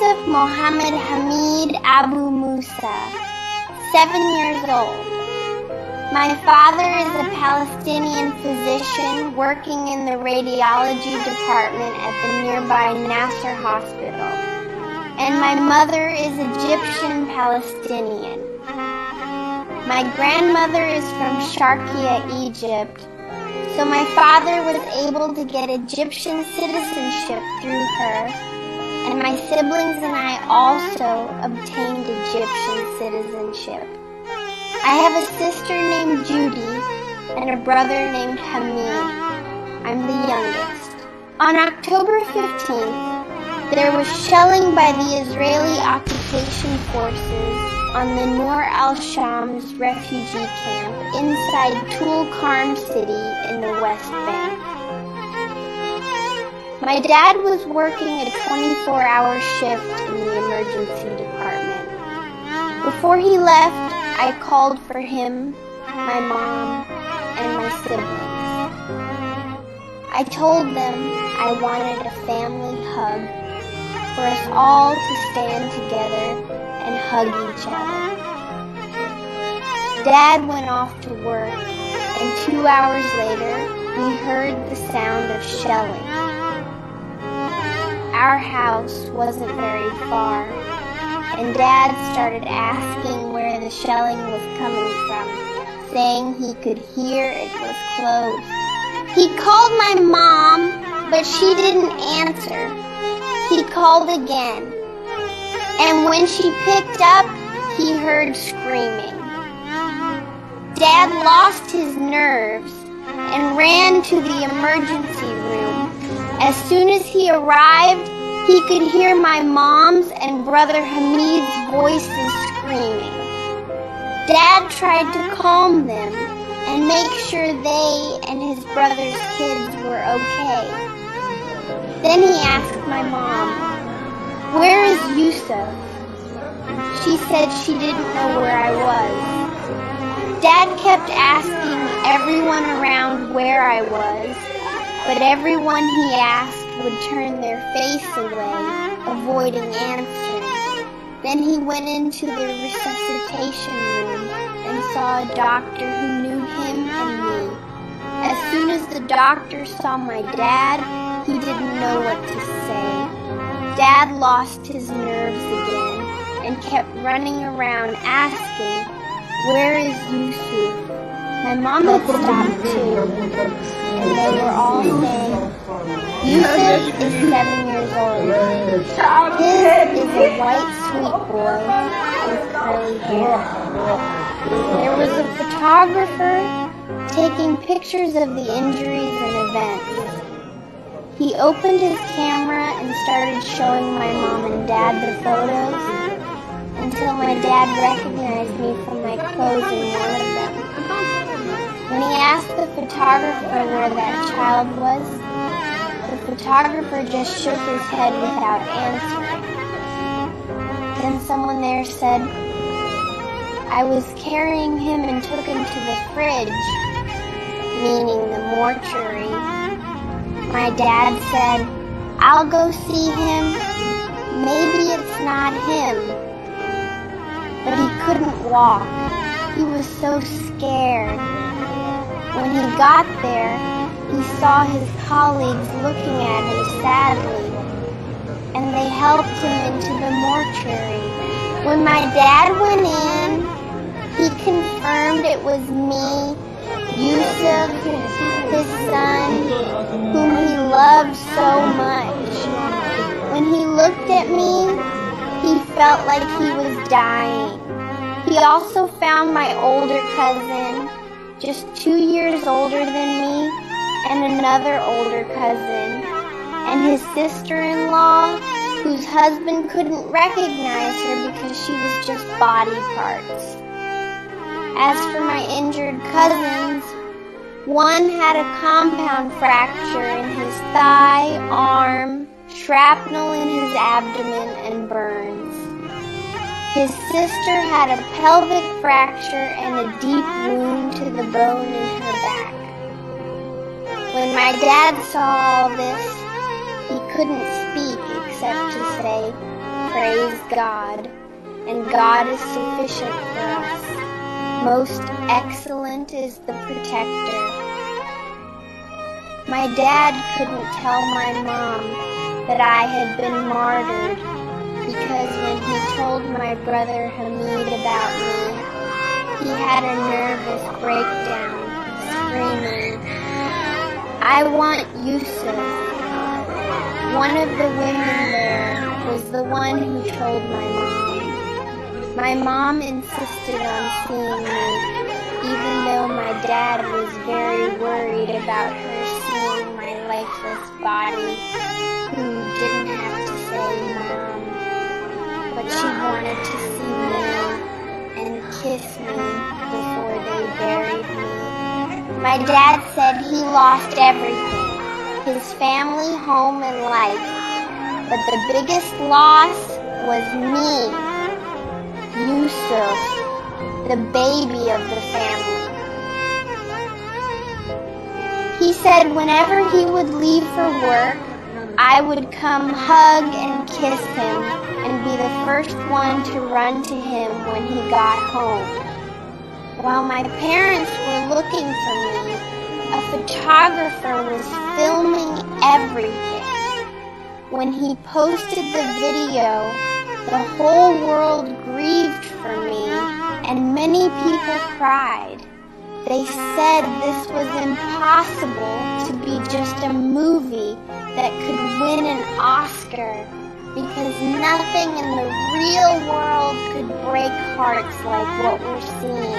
Yusuf Mohammed Hamid Abu Musa, 7 years old. My father is a Palestinian physician working in the radiology department at the nearby Nasser Hospital, and my mother is Egyptian Palestinian. My grandmother is from Sharqiya, Egypt, so my father was able to get Egyptian citizenship through her, and my siblings and I also obtained Egyptian citizenship. I have a sister named Judy and a brother named Hamid. I'm the youngest. On October 15th, there was shelling by the Israeli occupation forces on the Nur al-Shams refugee camp inside Tulkarm city in the West Bank. My dad was working a 24-hour shift in the emergency department. Before he left, I called for him, my mom, and my siblings. I told them I wanted a family hug, for us all to stand together and hug each other. Dad went off to work, and 2 hours later, we heard the sound of shelling. Our house wasn't very far, and Dad started asking where the shelling was coming from, saying he could hear it was close. He called my mom, but she didn't answer. He called again, and when she picked up, he heard screaming. Dad lost his nerves and ran to the emergency room. As soon as he arrived, he could hear my mom's and brother Hamid's voices screaming. Dad tried to calm them and make sure they and his brother's kids were okay. Then he asked my mom, "Where is Yusuf?" She said she didn't know where I was. Dad kept asking everyone around where I was, but everyone he asked would turn their face away, avoiding answering. Then he went into the resuscitation room and saw a doctor who knew him and me. As soon as the doctor saw my dad, he didn't know what to say. Dad lost his nerves again and kept running around asking, "Where is Yusuf?" My mom had stopped too, and they were all saying, "Yusuf is 7 years old. His is a white sweet boy with curly hair." There was a photographer taking pictures of the injuries and events. He opened his camera and started showing my mom and dad the photos until my dad recognized me from my clothes in one of them. When he asked the photographer where that child was, the photographer just shook his head without answering. Then someone there said, "I was carrying him and took him to the fridge," meaning the mortuary. My dad said, "I'll go see him. Maybe it's not him." But he couldn't walk. He was so scared. When he got there, he saw his colleagues looking at him sadly, and they helped him into the mortuary. When my dad went in, he confirmed it was me, Yusuf, his son, whom he loved so much. When he looked at me, he felt like he was dying. He also found my older cousin, just 2 years older than me, and another older cousin, and his sister-in-law, whose husband couldn't recognize her because she was just body parts. As for my injured cousins, one had a compound fracture in his thigh, arm, shrapnel in his abdomen, and burns. His sister had a pelvic fracture and a deep wound to the bone in her back. When my dad saw all this, he couldn't speak except to say, praise God, and God is sufficient for us. Most excellent is the protector. My dad couldn't tell my mom that I had been martyred, because when he told my brother Hamid about me, he had a nervous breakdown, screaming, "I want Yusuf." One of the women there was the one who told my mom. My mom insisted on seeing me, even though my dad was very worried about her seeing my lifeless body, who didn't have to say Mom, but she wanted to see me and kiss me before they buried me. My dad said he lost everything, his family, home, and life, but the biggest loss was me, Yusuf, the baby of the family. He said whenever he would leave for work, I would come hug and kiss him and be the first one to run to him when he got home. While my parents were looking for me, a photographer was filming everything. When he posted the video, the whole world grieved for me, and many people cried. They said this was impossible to be just a movie that could win an Oscar, because nothing in the real world could break hearts like what we're seeing.